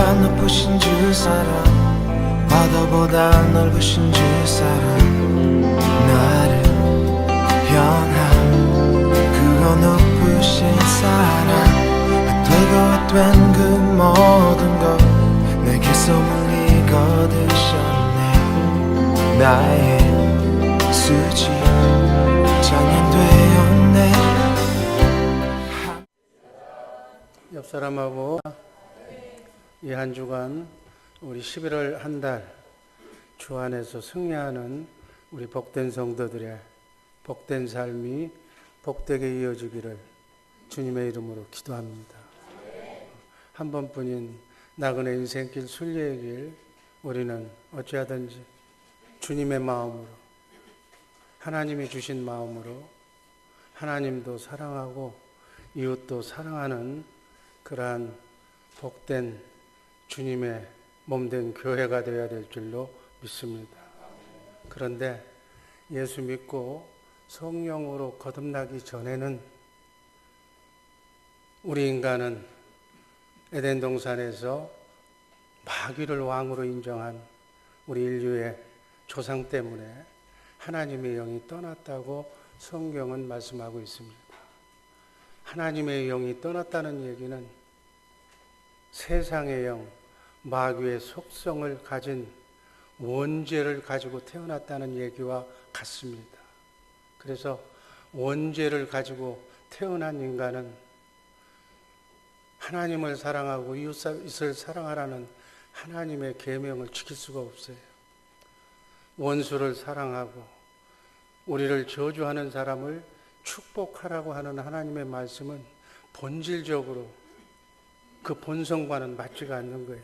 하늘보다 높으신 주 사랑, 바다보다 넓으신 주 사랑, 나를 향한 그거 높으신 사랑, 되고 된 그 모든 것 내게서 물리 거두셨네. 나의 수지 장인 되었네. 옆 사람하고 이 한 주간 우리 11월 한 달 주 안에서 승리하는 우리 복된 성도들의 복된 삶이 복되게 이어지기를 주님의 이름으로 기도합니다. 한 번뿐인 나그네 인생길 순례의 길, 우리는 어찌하든지 주님의 마음으로, 하나님이 주신 마음으로 하나님도 사랑하고 이웃도 사랑하는 그러한 복된 주님의 몸된 교회가 되어야 될 줄로 믿습니다. 그런데 예수 믿고 성령으로 거듭나기 전에는 우리 인간은 에덴 동산에서 마귀를 왕으로 인정한 우리 인류의 조상 때문에 하나님의 영이 떠났다고 성경은 말씀하고 있습니다. 하나님의 영이 떠났다는 얘기는 세상의 영, 마귀의 속성을 가진 원죄를 가지고 태어났다는 얘기와 같습니다. 그래서 원죄를 가지고 태어난 인간은 하나님을 사랑하고 이웃을 사랑하라는 하나님의 계명을 지킬 수가 없어요. 원수를 사랑하고 우리를 저주하는 사람을 축복하라고 하는 하나님의 말씀은 본질적으로 그 본성과는 맞지가 않는 거예요.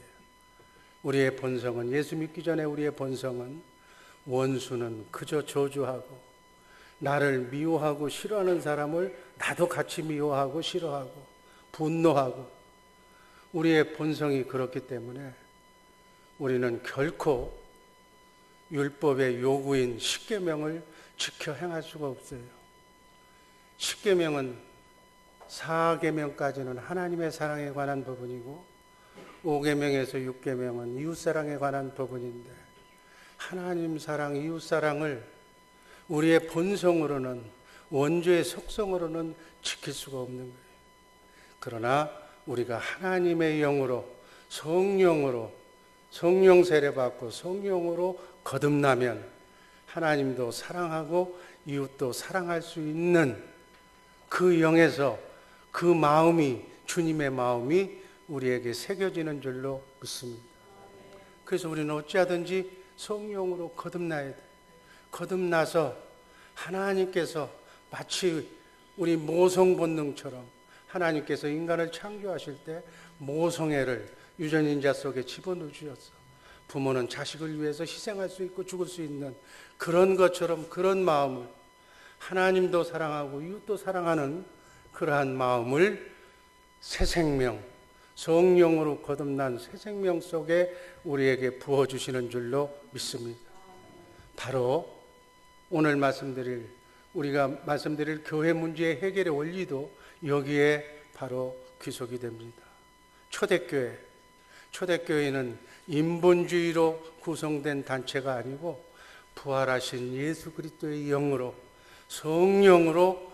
우리의 본성은, 예수 믿기 전에 우리의 본성은 원수는 그저 저주하고 나를 미워하고 싫어하는 사람을 나도 같이 미워하고 싫어하고 분노하고, 우리의 본성이 그렇기 때문에 우리는 결코 율법의 요구인 십계명을 지켜 행할 수가 없어요. 십계명은 4계명까지는 하나님의 사랑에 관한 부분이고 5계명에서 6계명은 이웃사랑에 관한 부분인데, 하나님 사랑, 이웃사랑을 우리의 본성으로는, 원죄의 속성으로는 지킬 수가 없는 거예요. 그러나 우리가 하나님의 영으로, 성령으로, 성령 세례받고 성령으로 거듭나면 하나님도 사랑하고 이웃도 사랑할 수 있는 그 영에서 그 마음이, 주님의 마음이 우리에게 새겨지는 줄로 믿습니다. 그래서 우리는 어찌하든지 성령으로 거듭나야 돼. 거듭나서 하나님께서 마치 우리 모성 본능처럼 하나님께서 인간을 창조하실 때 모성애를 유전인자 속에 집어넣으셨어. 부모는 자식을 위해서 희생할 수 있고 죽을 수 있는 그런 것처럼, 그런 마음을, 하나님도 사랑하고 이웃도 사랑하는 그러한 마음을 새 생명, 성령으로 거듭난 새 생명 속에 우리에게 부어주시는 줄로 믿습니다. 바로 오늘 우리가 말씀드릴 교회 문제의 해결의 원리도 여기에 바로 귀속이 됩니다. 초대교회는 인본주의로 구성된 단체가 아니고 부활하신 예수 그리스도의 영으로, 성령으로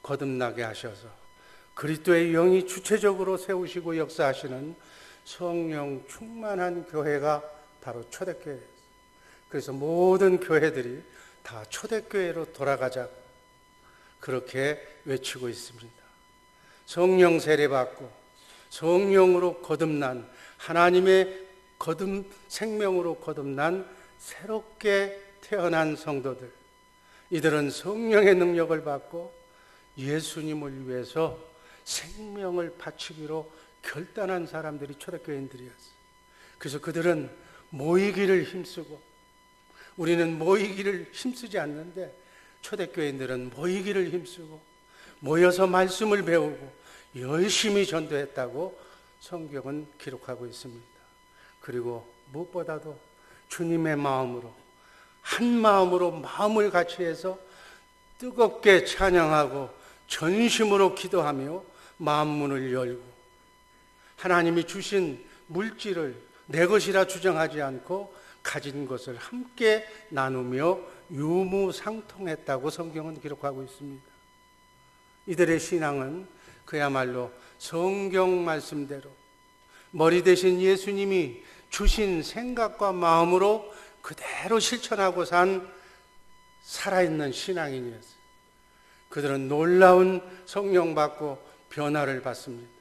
거듭나게 하셔서 그리스도의 영이 주체적으로 세우시고 역사하시는 성령 충만한 교회가 바로 초대교회예요. 그래서 모든 교회들이 다 초대교회로 돌아가자, 그렇게 외치고 있습니다. 성령 세례받고 성령으로 거듭난, 하나님의 생명으로 거듭난 새롭게 태어난 성도들, 이들은 성령의 능력을 받고 예수님을 위해서 생명을 바치기로 결단한 사람들이 초대교인들이었어요. 그래서 그들은 모이기를 힘쓰고, 우리는 모이기를 힘쓰지 않는데 초대교인들은 모이기를 힘쓰고 모여서 말씀을 배우고 열심히 전도했다고 성경은 기록하고 있습니다. 그리고 무엇보다도 주님의 마음으로, 한 마음으로 마음을 같이 해서 뜨겁게 찬양하고 전심으로 기도하며 만문을 열고 하나님이 주신 물질을 내 것이라 주장하지 않고 가진 것을 함께 나누며 유무상통했다고 성경은 기록하고 있습니다. 이들의 신앙은 그야말로 성경 말씀대로 머리 대신 예수님이 주신 생각과 마음으로 그대로 실천하고 산 살아있는 신앙인이었어요. 그들은 놀라운 성령 받고 변화를 받습니다.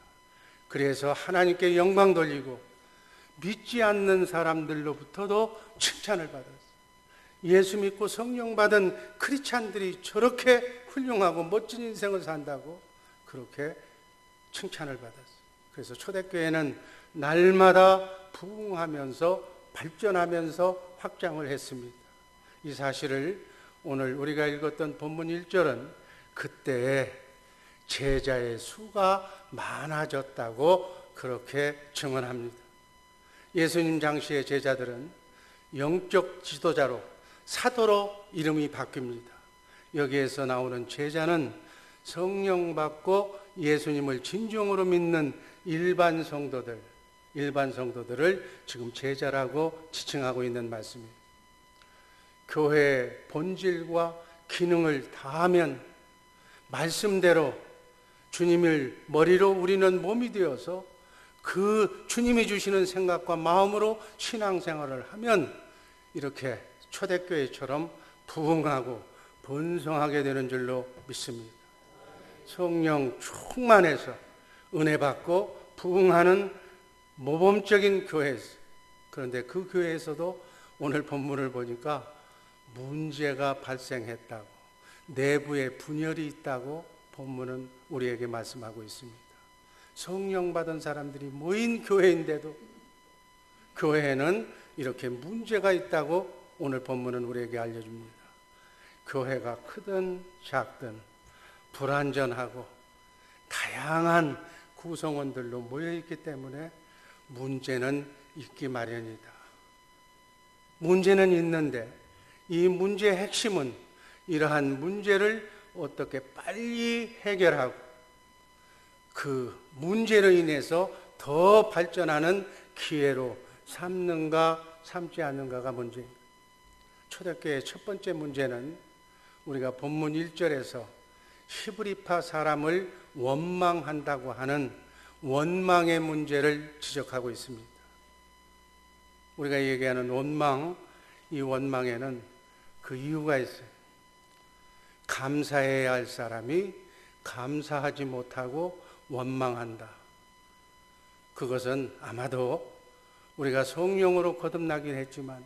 그래서 하나님께 영광 돌리고 믿지 않는 사람들로부터도 칭찬을 받았어요. 예수 믿고 성령 받은 크리스찬들이 저렇게 훌륭하고 멋진 인생을 산다고 그렇게 칭찬을 받았어요. 그래서 초대교회는 날마다 부흥하면서 발전하면서 확장을 했습니다. 이 사실을 오늘 우리가 읽었던 본문 1절은 그때의 제자의 수가 많아졌다고 그렇게 증언합니다. 예수님 당시의 제자들은 영적 지도자로 사도로 이름이 바뀝니다. 여기에서 나오는 제자는 성령 받고 예수님을 진정으로 믿는 일반 성도들을 지금 제자라고 지칭하고 있는 말씀입니다. 교회의 본질과 기능을 다하면 말씀대로 주님을 머리로 우리는 몸이 되어서 그 주님이 주시는 생각과 마음으로 신앙생활을 하면 이렇게 초대교회처럼 부흥하고 번성하게 되는 줄로 믿습니다. 성령 충만해서 은혜 받고 부흥하는 모범적인 교회에서, 그런데 그 교회에서도 오늘 본문을 보니까 문제가 발생했다고, 내부에 분열이 있다고 본문은 우리에게 말씀하고 있습니다. 성령 받은 사람들이 모인 교회인데도 교회에는 이렇게 문제가 있다고 오늘 본문은 우리에게 알려줍니다. 교회가 크든 작든 불완전하고 다양한 구성원들로 모여있기 때문에 문제는 있기 마련이다. 문제는 있는데 이 문제의 핵심은 이러한 문제를 어떻게 빨리 해결하고 그 문제로 인해서 더 발전하는 기회로 삼는가 삼지 않는가가 문제입니다. 초대교회의 첫 번째 문제는 우리가 본문 1절에서 히브리파 사람을 원망한다고 하는 원망의 문제를 지적하고 있습니다. 우리가 얘기하는 원망, 이 원망에는 그 이유가 있어요. 감사해야 할 사람이 감사하지 못하고 원망한다. 그것은 아마도 우리가 성령으로 거듭나긴 했지만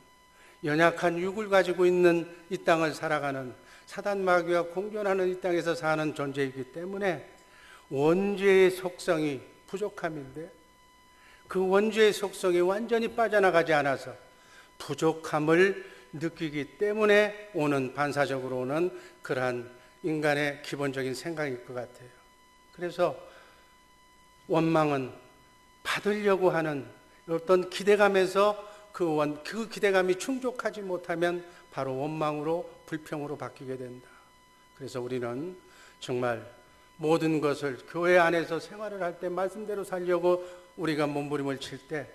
연약한 육을 가지고 있는 이 땅을 살아가는 사단 마귀와 공존하는 이 땅에서 사는 존재이기 때문에 원죄의 속성이 부족함인데 그 원죄의 속성이 완전히 빠져나가지 않아서 부족함을 느끼기 때문에 오는, 반사적으로 오는 그러한 인간의 기본적인 생각일 것 같아요. 그래서 원망은 받으려고 하는 어떤 기대감에서 그 기대감이 충족하지 못하면 바로 원망으로, 불평으로 바뀌게 된다. 그래서 우리는 정말 모든 것을 교회 안에서 생활을 할 때 말씀대로 살려고 우리가 몸부림을 칠 때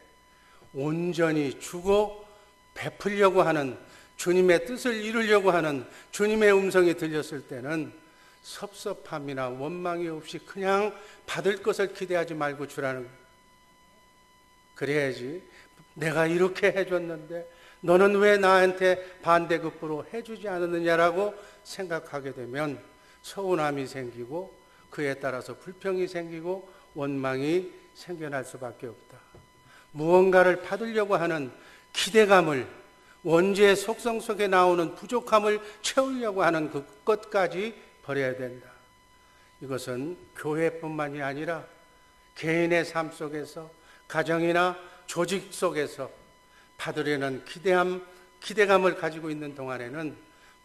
온전히 주고 베풀려고 하는, 주님의 뜻을 이루려고 하는 주님의 음성이 들렸을 때는 섭섭함이나 원망이 없이 그냥 받을 것을 기대하지 말고 주라는 거예요. 그래야지 내가 이렇게 해줬는데 너는 왜 나한테 반대급부로 해주지 않았느냐라고 생각하게 되면 서운함이 생기고 그에 따라서 불평이 생기고 원망이 생겨날 수밖에 없다. 무언가를 받으려고 하는 기대감을, 원죄의 속성 속에 나오는 부족함을 채우려고 하는 그것까지 버려야 된다. 이것은 교회뿐만이 아니라 개인의 삶 속에서, 가정이나 조직 속에서 받으려는 기대감을 가지고 있는 동안에는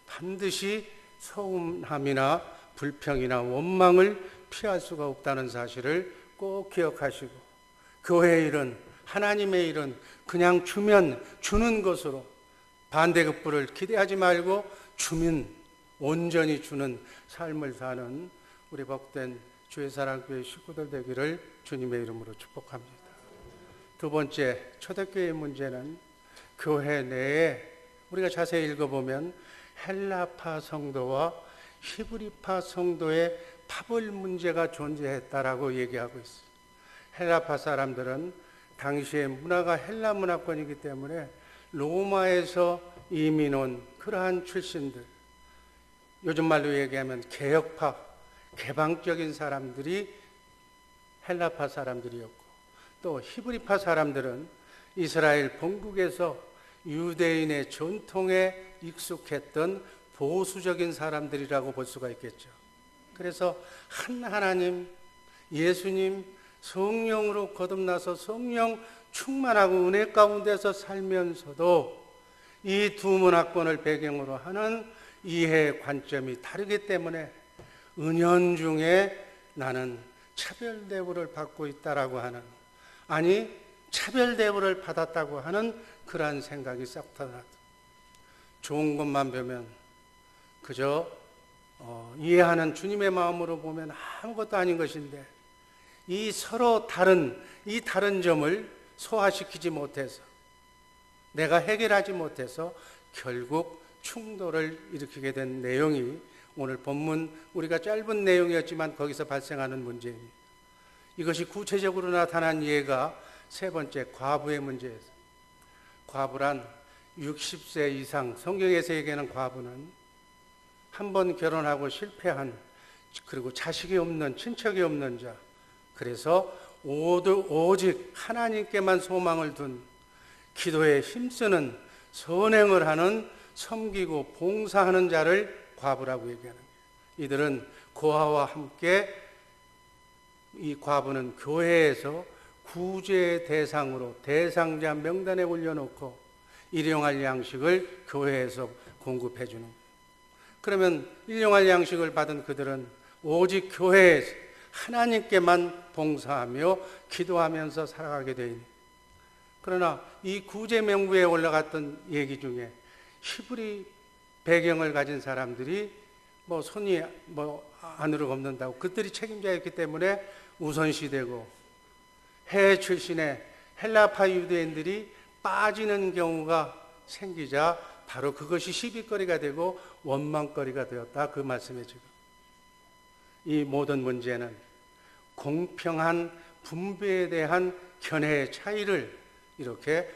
반드시 서운함이나 불평이나 원망을 피할 수가 없다는 사실을 꼭 기억하시고, 교회의 일은, 하나님의 일은 그냥 주면 주는 것으로 반대급부를 기대하지 말고 주면 온전히 주는 삶을 사는 우리 복된 주의 사랑교회 식구들 되기를 주님의 이름으로 축복합니다. 두 번째, 초대교회의 문제는 교회 내에 우리가 자세히 읽어보면 헬라파 성도와 히브리파 성도의 파벌 문제가 존재했다라고 얘기하고 있어요. 헬라파 사람들은 당시의 문화가 헬라 문화권이기 때문에 로마에서 이민 온 그러한 출신들, 요즘 말로 얘기하면 개혁파, 개방적인 사람들이 헬라파 사람들이었고, 또 히브리파 사람들은 이스라엘 본국에서 유대인의 전통에 익숙했던 보수적인 사람들이라고 볼 수가 있겠죠. 그래서 한 하나님, 예수님, 성령으로 거듭나서 성령 충만하고 은혜 가운데서 살면서도 이 두 문화권을 배경으로 하는 이해 관점이 다르기 때문에 은연중에 나는 차별 대우를 받고 있다라고 하는, 아니 차별 대우를 받았다고 하는 그러한 생각이 싹 다 나죠. 좋은 것만 보면 그저 이해하는 주님의 마음으로 보면 아무것도 아닌 것인데, 이 서로 다른 이 다른 점을 소화시키지 못해서, 내가 해결하지 못해서 결국 충돌을 일으키게 된 내용이 오늘 본문, 우리가 짧은 내용이었지만 거기서 발생하는 문제입니다. 이것이 구체적으로 나타난 예가 세 번째, 과부의 문제에서, 과부란 60세 이상, 성경에서 얘기하는 과부는 한 번 결혼하고 실패한, 그리고 자식이 없는, 친척이 없는 자, 그래서 오직 하나님께만 소망을 둔, 기도에 힘쓰는, 선행을 하는, 섬기고 봉사하는 자를 과부라고 얘기하는 거예요. 이들은 고아와 함께, 이 과부는 교회에서 구제 대상으로 대상자 명단에 올려놓고 일용할 양식을 교회에서 공급해 주는 거예요. 그러면 일용할 양식을 받은 그들은 오직 교회에서 하나님께만 봉사하며 기도하면서 살아가게 되니, 그러나 이 구제 명부에 올라갔던 얘기 중에 히브리 배경을 가진 사람들이 손이 안으로 걷는다고, 그들이 책임자였기 때문에 우선시되고 해외 출신의 헬라파 유대인들이 빠지는 경우가 생기자 바로 그것이 시비거리가 되고 원망거리가 되었다, 그 말씀에 지금 이 모든 문제는 공평한 분배에 대한 견해의 차이를 이렇게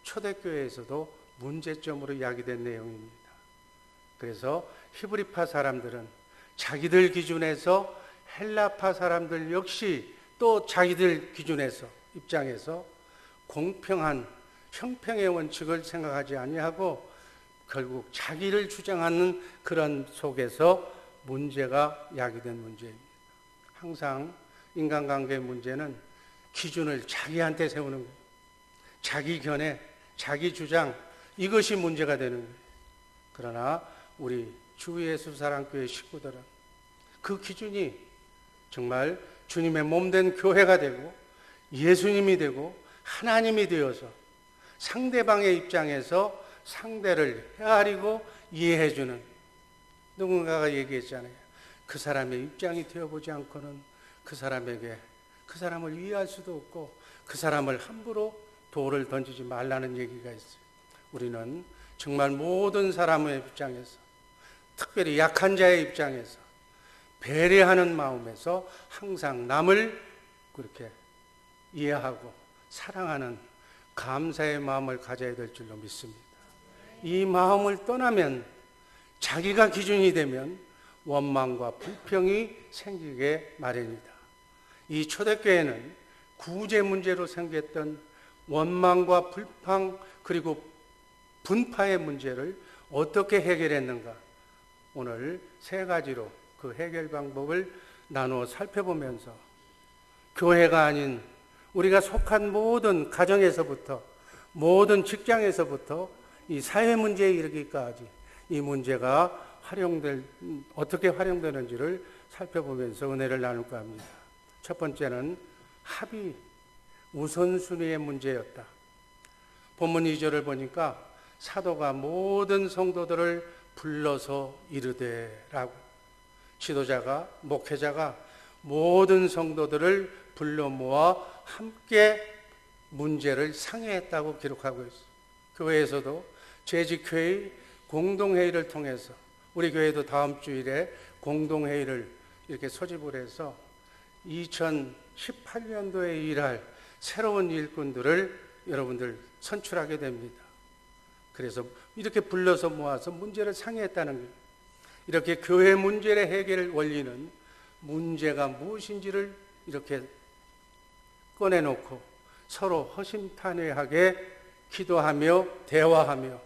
초대교회에서도 문제점으로 이야기된 내용입니다. 그래서 히브리파 사람들은 자기들 기준에서, 헬라파 사람들 역시 또 자기들 기준에서, 입장에서 공평한 형평의 원칙을 생각하지 아니하고 결국 자기를 주장하는 그런 속에서 문제가 야기된 문제입니다. 항상 인간관계의 문제는 기준을 자기한테 세우는 거예요. 자기 견해, 자기 주장, 이것이 문제가 되는 거예요. 그러나 우리 주 예수 사랑교회 식구들은 그 기준이 정말 주님의 몸된 교회가 되고 예수님이 되고 하나님이 되어서 상대방의 입장에서 상대를 헤아리고 이해해주는, 누군가가 얘기했잖아요. 그 사람의 입장이 되어보지 않고는 그 사람에게, 그 사람을 이해할 수도 없고 그 사람을 함부로 돌을 던지지 말라는 얘기가 있어요. 우리는 정말 모든 사람의 입장에서, 특별히 약한 자의 입장에서 배려하는 마음에서 항상 남을 그렇게 이해하고 사랑하는 감사의 마음을 가져야 될 줄로 믿습니다. 이 마음을 떠나면, 자기가 기준이 되면 원망과 불평이 생기게 마련이다. 이 초대교회는 구제 문제로 생겼던 원망과 불평 그리고 분파의 문제를 어떻게 해결했는가, 오늘 세 가지로 그 해결 방법을 나누어 살펴보면서 교회가 아닌 우리가 속한 모든 가정에서부터, 모든 직장에서부터 이 사회 문제에 이르기까지 이 문제가 어떻게 활용되는지를 살펴보면서 은혜를 나눌까 합니다. 첫 번째는 합의, 우선순위의 문제였다. 본문 2절을 보니까 사도가 모든 성도들을 불러서 이르되라고, 지도자가, 목회자가 모든 성도들을 불러 모아 함께 문제를 상회했다고 기록하고 있어요. 교회에서도 재직회의 공동회의를 통해서 우리 교회도 다음 주일에 공동회의를 이렇게 소집을 해서 2018년도에 일할 새로운 일꾼들을 여러분들 선출하게 됩니다. 그래서 이렇게 불러서 모아서 문제를 상의했다는 거예요. 이렇게 교회 문제의 해결 원리는 문제가 무엇인지를 이렇게 꺼내놓고 서로 허심탄회하게 기도하며 대화하며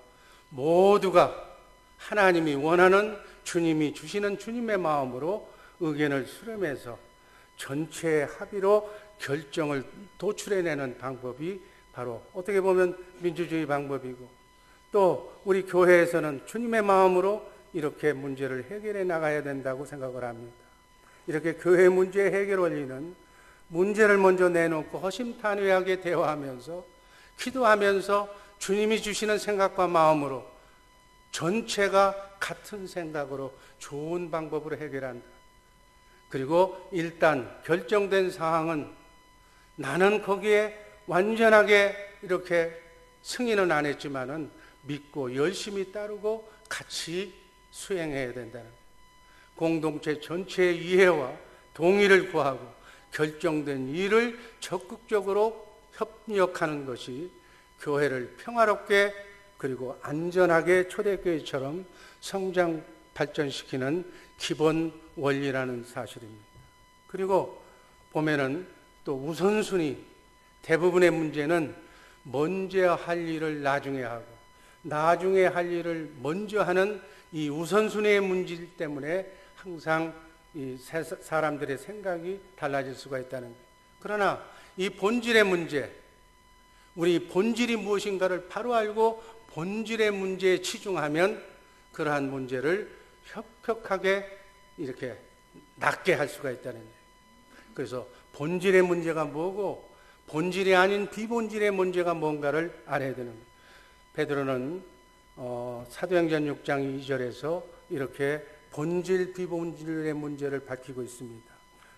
모두가 하나님이 원하는 주님이 주시는 주님의 마음으로 의견을 수렴해서 전체의 합의로 결정을 도출해내는 방법이 바로 어떻게 보면 민주주의 방법이고, 또 우리 교회에서는 주님의 마음으로 이렇게 문제를 해결해 나가야 된다고 생각을 합니다. 이렇게 교회 문제 해결 원리는 문제를 먼저 내놓고 허심탄회하게 대화하면서 기도하면서 주님이 주시는 생각과 마음으로 전체가 같은 생각으로 좋은 방법으로 해결한다. 그리고 일단 결정된 사항은 나는 거기에 완전하게 이렇게 승인은 안 했지만은 믿고 열심히 따르고 같이 수행해야 된다는 거예요. 공동체 전체의 이해와 동의를 구하고 결정된 일을 적극적으로 협력하는 것이 교회를 평화롭게 그리고 안전하게 초대교회처럼 성장 발전시키는 기본 원리라는 사실입니다. 그리고 보면은 또 우선순위, 대부분의 문제는 먼저 할 일을 나중에 하고 나중에 할 일을 먼저 하는 이 우선순위의 문제 때문에 항상 이 사람들의 생각이 달라질 수가 있다는 거예요. 그러나 이 본질의 문제, 우리 본질이 무엇인가를 바로 알고 본질의 문제에 치중하면 그러한 문제를 협력하게 이렇게 낫게 할 수가 있다는 거예요. 그래서 본질의 문제가 뭐고 본질이 아닌 비본질의 문제가 뭔가를 알아야 되는 거예요. 베드로는 사도행전 6장 2절에서 이렇게 본질 비본질의 문제를 밝히고 있습니다.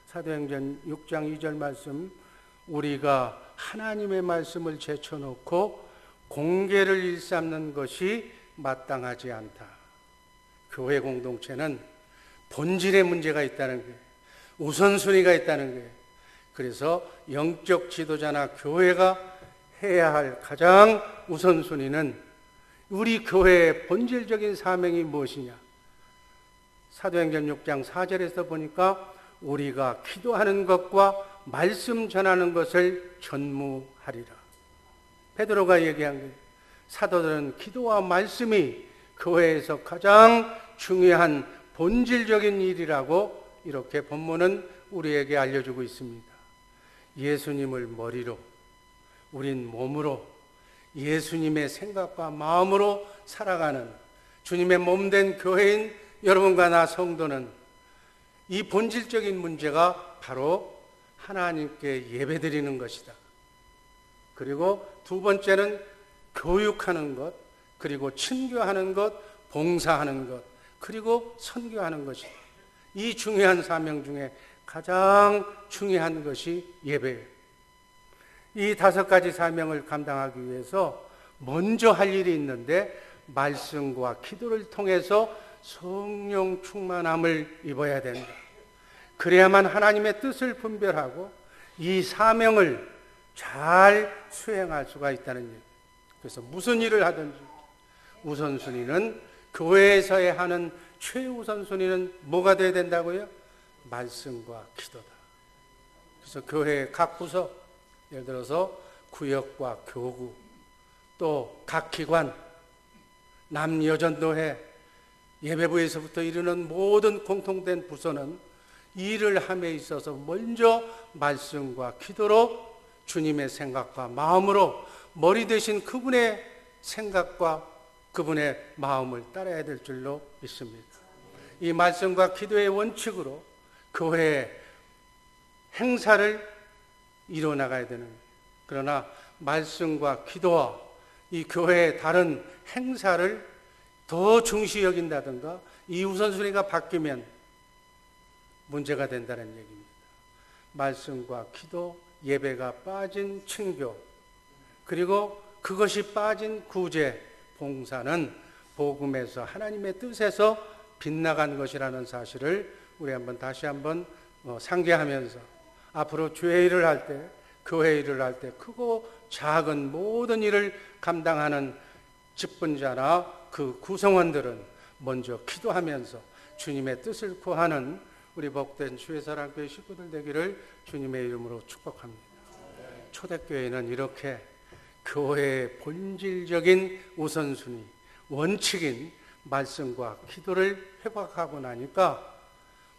사도행전 6장 2절 말씀, 우리가 하나님의 말씀을 제쳐놓고 공개를 일삼는 것이 마땅하지 않다. 교회 공동체는 본질의 문제가 있다는 거예요. 우선순위가 있다는 거예요. 그래서 영적 지도자나 교회가 해야 할 가장 우선순위는 우리 교회의 본질적인 사명이 무엇이냐. 사도행전 6장 4절에서 보니까 우리가 기도하는 것과 말씀 전하는 것을 전무하리라. 베드로가 얘기한 거예요. 사도들은 기도와 말씀이 교회에서 가장 중요한 본질적인 일이라고 이렇게 본문은 우리에게 알려주고 있습니다. 예수님을 머리로, 우린 몸으로 예수님의 생각과 마음으로 살아가는 주님의 몸된 교회인 여러분과 나 성도는 이 본질적인 문제가 바로 하나님께 예배드리는 것이다. 그리고 두 번째는 교육하는 것, 그리고 친교하는 것, 봉사하는 것, 그리고 선교하는 것이다. 이 중요한 사명 중에 가장 중요한 것이 예배예요. 이 5가지 사명을 감당하기 위해서 먼저 할 일이 있는데 말씀과 기도를 통해서 성령 충만함을 입어야 된다. 그래야만 하나님의 뜻을 분별하고 이 사명을 잘 수행할 수가 있다는 얘기예요. 그래서 무슨 일을 하든지 우선순위는 교회에서의 하는 최우선순위는 뭐가 되어야 된다고요? 말씀과 기도다. 그래서 교회의 각 부서, 예를 들어서 구역과 교구, 또 각 기관, 남여전도회, 예배부에서부터 이르는 모든 공통된 부서는 일을 함에 있어서 먼저 말씀과 기도로 주님의 생각과 마음으로 머리 대신 그분의 생각과 그분의 마음을 따라야 될 줄로 믿습니다. 이 말씀과 기도의 원칙으로 교회의 행사를 이루어나가야 되는 거예요. 그러나 말씀과 기도와 이 교회의 다른 행사를 더 중시 여긴다든가 이 우선순위가 바뀌면 문제가 된다는 얘기입니다. 말씀과 기도, 예배가 빠진 친교, 그리고 그것이 빠진 구제, 봉사는 복음에서 하나님의 뜻에서 빗나간 것이라는 사실을 우리 다시 한번 상기하면서 앞으로 주의 일을 할 때, 교회 일을 할 때 크고 작은 모든 일을 감당하는 직분자나 그 구성원들은 먼저 기도하면서 주님의 뜻을 구하는 우리 복된 주의 사랑교회 식구들 되기를 주님의 이름으로 축복합니다. 초대교회는 이렇게 교회의 본질적인 우선순위, 원칙인 말씀과 기도를 회복하고 나니까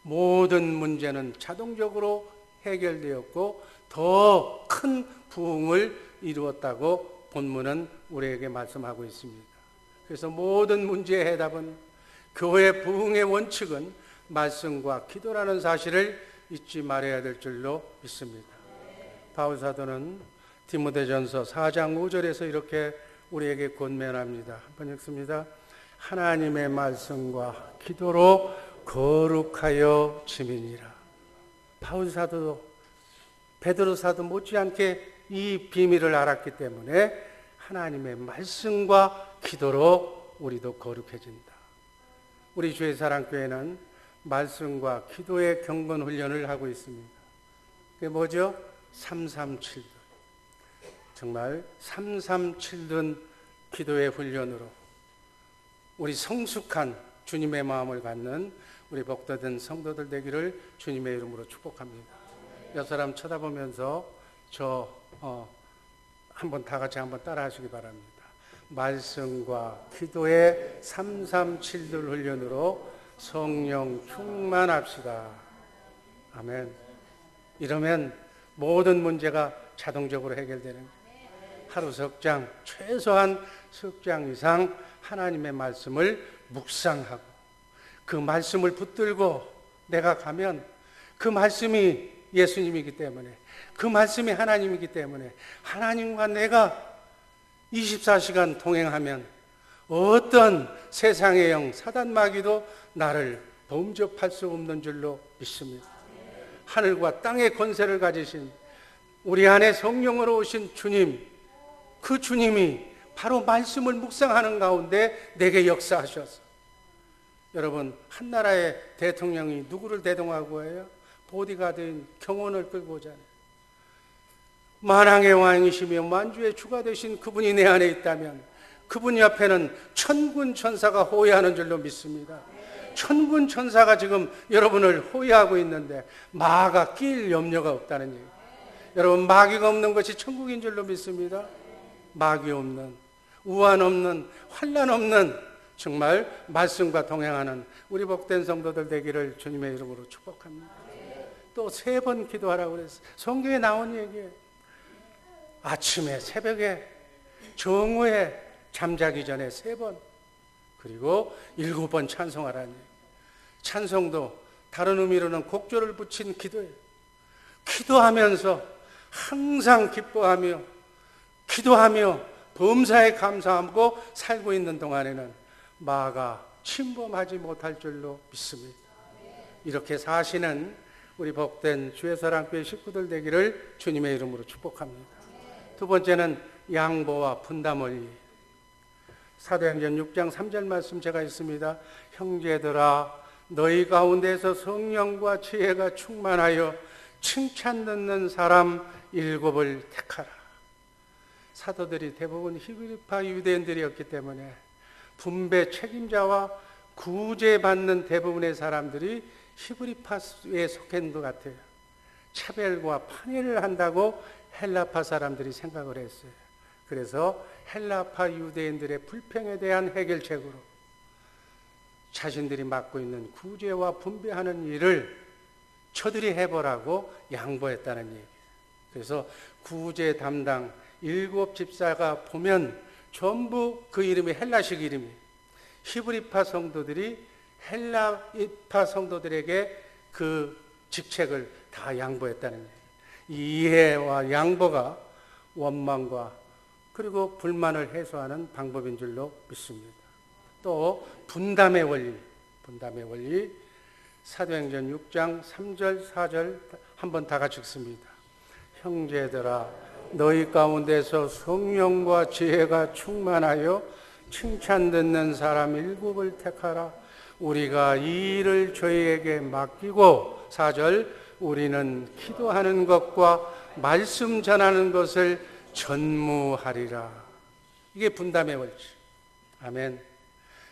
모든 문제는 자동적으로 해결되었고 더 큰 부흥을 이루었다고 본문은 우리에게 말씀하고 있습니다. 그래서 모든 문제의 해답은 교회 부흥의 원칙은 말씀과 기도라는 사실을 잊지 말아야 될 줄로 믿습니다. 바울 사도는 디모데전서 4장 5절에서 이렇게 우리에게 권면합니다. 한번 읽습니다. 하나님의 말씀과 기도로 거룩하여 지민이라. 바울 사도도 베드로 사도 못지않게 이 비밀을 알았기 때문에 하나님의 말씀과 기도로 우리도 거룩해진다. 우리 주의 사랑교회는 말씀과 기도의 경건 훈련을 하고 있습니다. 그게 뭐죠? 337든. 정말 337든 기도의 훈련으로 우리 성숙한 주님의 마음을 갖는 우리 복되던 성도들 되기를 주님의 이름으로 축복합니다. 옆 사람 쳐다보면서 한번 다 같이 한번 따라 하시기 바랍니다. 말씀과 기도의 337들 훈련으로 성령 충만합시다. 아멘. 이러면 모든 문제가 자동적으로 해결되는 거예요. 하루 석장, 최소한 석장 이상 하나님의 말씀을 묵상하고 그 말씀을 붙들고 내가 가면 그 말씀이 예수님이기 때문에, 그 말씀이 하나님이기 때문에 하나님과 내가 24시간 동행하면 어떤 세상의 영, 사단 마귀도 나를 범접할 수 없는 줄로 믿습니다. 하늘과 땅의 권세를 가지신 우리 안에 성령으로 오신 주님, 그 주님이 바로 말씀을 묵상하는 가운데 내게 역사하셔서, 여러분, 한 나라의 대통령이 누구를 대동하고 해요? 보디가드인 경호원을 끌고 오잖아요. 만왕의 왕이시며 만주의 주가 되신 그분이 내 안에 있다면 그분 옆에는 천군 천사가 호위하는 줄로 믿습니다. 천군 천사가 지금 여러분을 호위하고 있는데 마가 낄 염려가 없다는 얘기. 여러분, 마귀가 없는 것이 천국인 줄로 믿습니다. 마귀 없는, 우환 없는, 환난 없는 정말 말씀과 동행하는 우리 복된 성도들 되기를 주님의 이름으로 축복합니다. 또 3번 기도하라고 그랬어요. 성경에 나온 얘기예요. 아침에, 새벽에, 정오에, 잠자기 전에 3번, 그리고 7번 찬송하라는 얘기. 찬송도 다른 의미로는 곡조를 붙인 기도예요. 기도하면서 항상 기뻐하며 기도하며 범사에 감사하고 살고 있는 동안에는 마가 침범하지 못할 줄로 믿습니다. 이렇게 사시는 우리 복된 주의 사랑교회 식구들 되기를 주님의 이름으로 축복합니다. 두 번째는 양보와 분담 원리. 사도행전 6장 3절 말씀 제가 있습니다. 형제들아, 너희 가운데서 성령과 지혜가 충만하여 칭찬 듣는 사람 7을 택하라. 사도들이 대부분 히브리파 유대인들이었기 때문에 분배 책임자와 구제받는 대부분의 사람들이 히브리파에 속한 것 같아요. 차별과 판회를 한다고 헬라파 사람들이 생각을 했어요. 그래서 헬라파 유대인들의 불평에 대한 해결책으로 자신들이 맡고 있는 구제와 분배하는 일을 저들이 해보라고 양보했다는 얘기예요. 그래서 구제 담당 7 집사가 보면 전부 그 이름이 헬라식 이름이에요. 히브리파 성도들이 헬라파 성도들에게 그 직책을 다 양보했다는 얘기예요. 이해와 양보가 원망과 그리고 불만을 해소하는 방법인 줄로 믿습니다. 또 분담의 원리, 사도행전 6장 3절 4절 한번 다 같이 읽습니다. 형제들아, 너희 가운데서 성령과 지혜가 충만하여 칭찬 듣는 사람 7을 택하라. 우리가 이 일을 저희에게 맡기고 4절 우리는 기도하는 것과 말씀 전하는 것을 전무하리라. 이게 분담의 원칙. 아멘.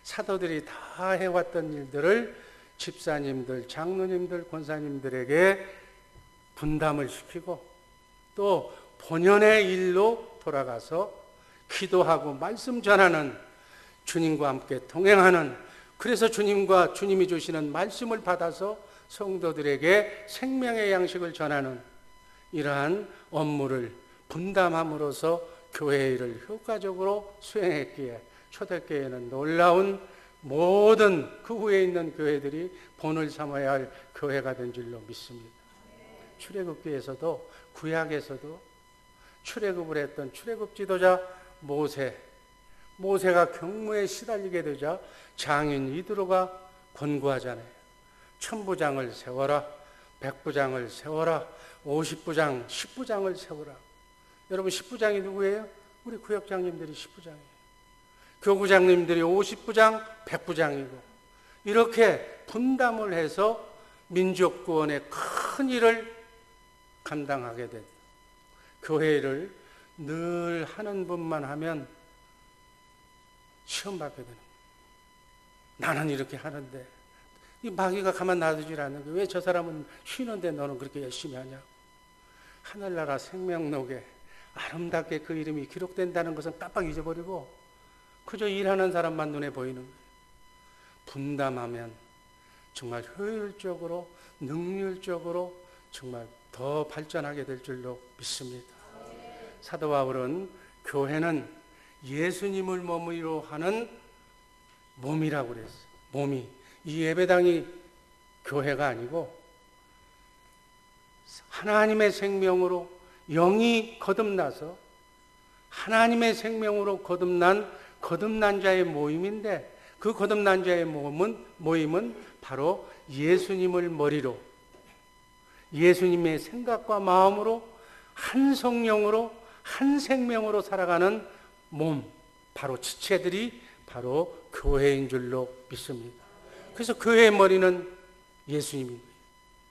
사도들이 다 해왔던 일들을 집사님들, 장로님들, 권사님들에게 분담을 시키고 또 본연의 일로 돌아가서 기도하고 말씀 전하는, 주님과 함께 동행하는, 그래서 주님이 주시는 말씀을 받아서 성도들에게 생명의 양식을 전하는 이러한 업무를 분담함으로써 교회 일을 효과적으로 수행했기에 초대교회는 놀라운 모든 그 후에 있는 교회들이 본을 삼아야 할 교회가 된 줄로 믿습니다. 출애굽기에서도, 구약에서도 출애굽을 했던 출애굽 지도자 모세가 경무에 시달리게 되자 장인 이드로가 권고하잖아요. 1000부장을 세워라, 100부장을 세워라, 50부장, 10부장을 세워라. 여러분 10부장이 누구예요? 우리 구역장님들이 10부장이에요. 교구장님들이 50부장, 100부장이고 이렇게 분담을 해서 민족 구원의 큰 일을 감당하게 된 교회 일을 늘 하는 분만 하면 시험 받게 되는 거예요. 나는 이렇게 하는데 이 마귀가 가만 놔두질 않는 거예요. 왜 저 사람은 쉬는데 너는 그렇게 열심히 하냐고. 하늘나라 생명록에 아름답게 그 이름이 기록된다는 것은 깜빡 잊어버리고 그저 일하는 사람만 눈에 보이는 거예요. 분담하면 정말 효율적으로, 능률적으로 정말 더 발전하게 될 줄로 믿습니다. 사도 바울은 교회는 예수님을 몸으로 하는 몸이라고 그랬어요. 몸이. 이 예배당이 교회가 아니고 하나님의 생명으로 영이 거듭나서 하나님의 생명으로 거듭난 자의 모임인데 그 거듭난 자의 모임은 바로 예수님을 머리로 예수님의 생각과 마음으로 한 성령으로 한 생명으로 살아가는 몸, 바로 지체들이 바로 교회인 줄로 믿습니다. 그래서 교회의 머리는 예수님입니다.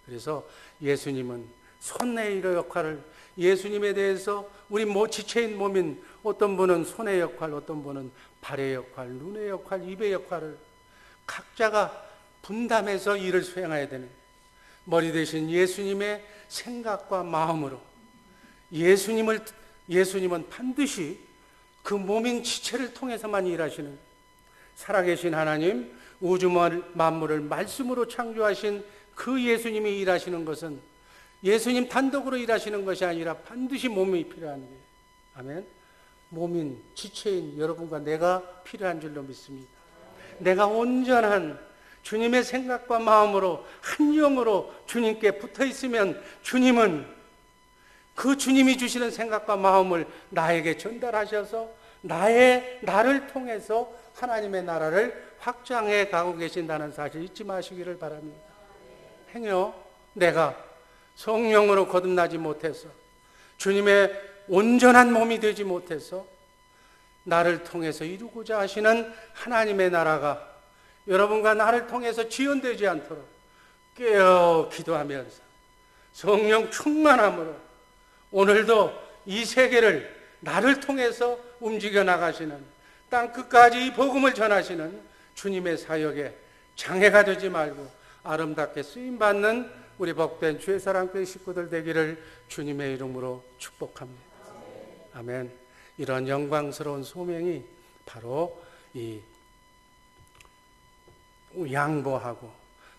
그래서 예수님은 손의 역할을, 예수님에 대해서 우리 지체인 몸인 어떤 분은 손의 역할, 어떤 분은 발의 역할, 눈의 역할, 입의 역할을 각자가 분담해서 일을 수행해야 되는 머리 대신 예수님의 생각과 마음으로 예수님은 반드시 그 몸인 지체를 통해서만 일하시는, 살아계신 하나님, 우주 만물을 말씀으로 창조하신 그 예수님이 일하시는 것은 예수님 단독으로 일하시는 것이 아니라 반드시 몸이 필요한 거예요. 아멘. 몸인, 지체인 여러분과 내가 필요한 줄로 믿습니다. 내가 온전한 주님의 생각과 마음으로 한 영으로 주님께 붙어 있으면 주님은 그 주님이 주시는 생각과 마음을 나에게 전달하셔서 나를 통해서 하나님의 나라를 확장해 가고 계신다는 사실 잊지 마시기를 바랍니다. 행여 내가 성령으로 거듭나지 못해서 주님의 온전한 몸이 되지 못해서 나를 통해서 이루고자 하시는 하나님의 나라가 여러분과 나를 통해서 지연되지 않도록 깨어 기도하면서 성령 충만함으로 오늘도 이 세계를 나를 통해서 움직여 나가시는, 땅 끝까지 이 복음을 전하시는 주님의 사역에 장애가 되지 말고 아름답게 쓰임받는 우리 복된 주의 사랑교회 식구들 되기를 주님의 이름으로 축복합니다. 아멘. 이런 영광스러운 소명이 바로 이 양보하고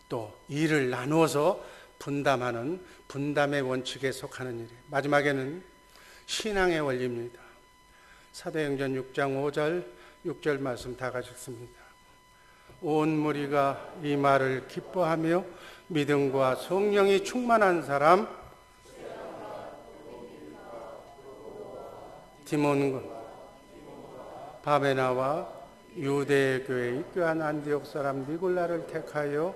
또 일을 나누어서 분담하는 분담의 원칙에 속하는 일이에요. 마지막에는 신앙의 원리입니다. 사도행전 6장 5절 6절 말씀 다 같이 읽습니다. 온 무리가 이 말을 기뻐하며 믿음과 성령이 충만한 사람 디몬과 바베나와 유대 교회에 입교한 안디옥 사람 니골라를 택하여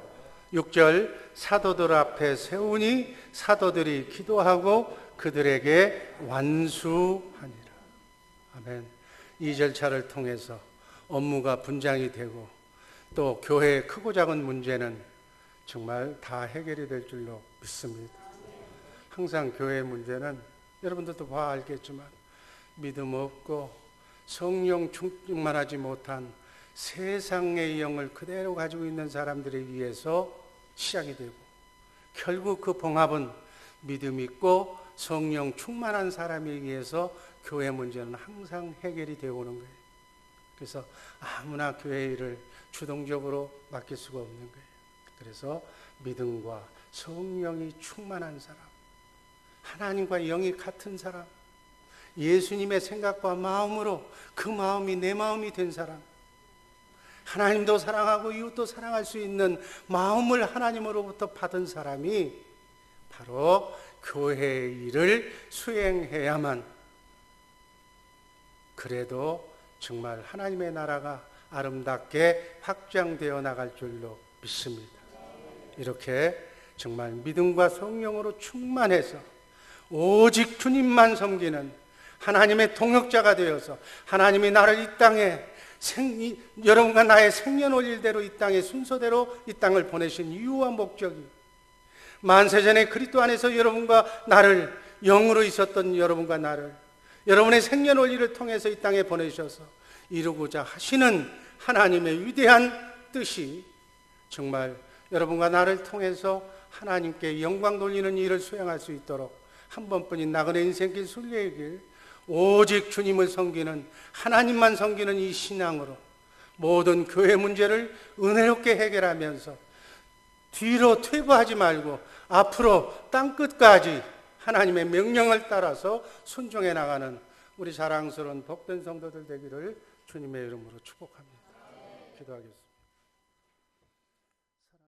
6절 사도들 앞에 세우니 사도들이 기도하고 그들에게 완수하니라. 아멘. 이 절차를 통해서 업무가 분장이 되고 또 교회의 크고 작은 문제는 정말 다 해결이 될 줄로 믿습니다. 항상 교회의 문제는 여러분들도 봐 알겠지만 믿음 없고 성령 충만하지 못한 세상의 영을 그대로 가지고 있는 사람들에 의해서 시작이 되고 결국 그 봉합은 믿음 있고 성령 충만한 사람에 의해서 교회 문제는 항상 해결이 되어 오는 거예요. 그래서 아무나 교회 일을 주동적으로 맡길 수가 없는 거예요. 그래서 믿음과 성령이 충만한 사람, 하나님과 영이 같은 사람, 예수님의 생각과 마음으로 그 마음이 내 마음이 된 사람, 하나님도 사랑하고 이웃도 사랑할 수 있는 마음을 하나님으로부터 받은 사람이 바로 교회의 일을 수행해야만 그래도 정말 하나님의 나라가 아름답게 확장되어 나갈 줄로 믿습니다. 이렇게 정말 믿음과 성령으로 충만해서 오직 주님만 섬기는 하나님의 동역자가 되어서 하나님이 나를 이 땅에 여러분과 나의 생년월일대로 이 땅에 순서대로 이 땅을 보내신 이유와 목적이 만세전에 그리스도 안에서 여러분과 나를 영으로 있었던 여러분과 나를 여러분의 생년월일을 통해서 이 땅에 보내셔서 이루고자 하시는 하나님의 위대한 뜻이 정말 여러분과 나를 통해서 하나님께 영광 돌리는 일을 수행할 수 있도록 한 번뿐인 나그네 인생길 순례의 길 오직 주님을 섬기는 하나님만 섬기는 이 신앙으로 모든 교회 문제를 은혜롭게 해결하면서 뒤로 퇴보하지 말고 앞으로 땅끝까지 하나님의 명령을 따라서 순종해 나가는 우리 자랑스러운 복된 성도들 되기를 주님의 이름으로 축복합니다. 기도하겠습니다.